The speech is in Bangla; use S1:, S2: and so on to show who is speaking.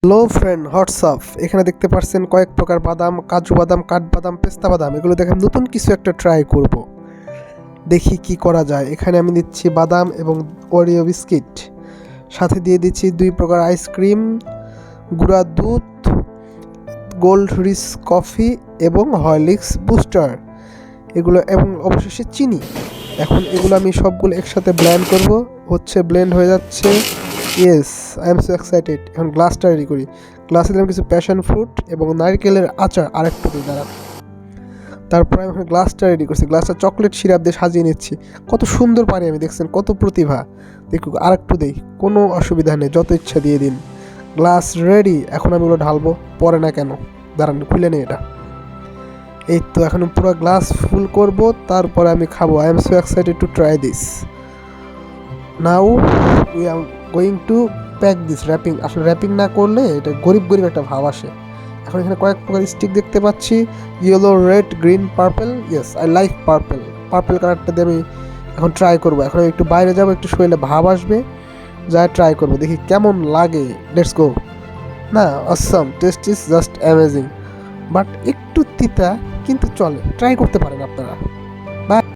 S1: Hello friend, WhatsApp. এখানে দেখতে পাচ্ছেন কয়েক প্রকার বাদাম, কাজু বাদাম, কাঠবাদাম, পেস্তা বাদাম। এগুলো দেখে আমি নতুন কিছু একটা ট্রাই করব, দেখি কি করা যায়। এখানে আমি দিচ্ছি বাদাম এবং ওরিও বিস্কিট, সাথে দিয়ে দিচ্ছি 2 প্রকার আইসক্রিম, গুঁড়া দুধ, গোল্ড রিচ কফি এবং হরলিক্স বুস্টার, এগুলো এবং অবশেষে চিনি। এখন এগুলো আমি সবগুলো একসাথে ব্লেন্ড করব। ব্লেন্ড হয়ে যাচ্ছে। Yes, I am so excited. এখন গ্লাসটা রেডি করি। গ্লাসে দিলাম কিছু প্যাশন ফ্রুট এবং নারকেলের আচার আরেকটু দিই, দাঁড়ান। তারপর আমি এখন গ্লাসটা রেডি করছি। গ্লাসটা চকলেট সিরাপ দিয়ে সাজিয়ে নিচ্ছি। কত সুন্দর পারি আমি, দেখছেন কত প্রতিভা। দেখুক, আরেকটু দেই, কোনো অসুবিধা নেই, যত ইচ্ছা দিয়ে দিন। Glass ready. এখন আমি ওগুলো ঢালবো, পরে না কেন, দাঁড়ান খুলে নেই এটা। এই তো এখন পুরো গ্লাস ফুল করব, তারপরে আমি খাবো। I am so excited to try this. Now we are going to pack this. Wrapping, আসলে র্যাপিং না করলে এটা গরিব গরিব একটা ভাব আসে। এখন এখানে কয়েক প্রকার স্টিক দেখতে পাচ্ছি, yellow, red, green, purple. Yes, I like purple. Purple কালারটা দিয়ে আমি এখন ট্রাই করবো। এখন আমি একটু বাইরে যাবো, একটু শরীরে ভাব আসবে, যা ট্রাই করবো, দেখি কেমন লাগে। Let's go. না, awesome, taste is just amazing, but একটু তিতা, কিন্তু চলে, ট্রাই করতে পারেন আপনারা। বাই।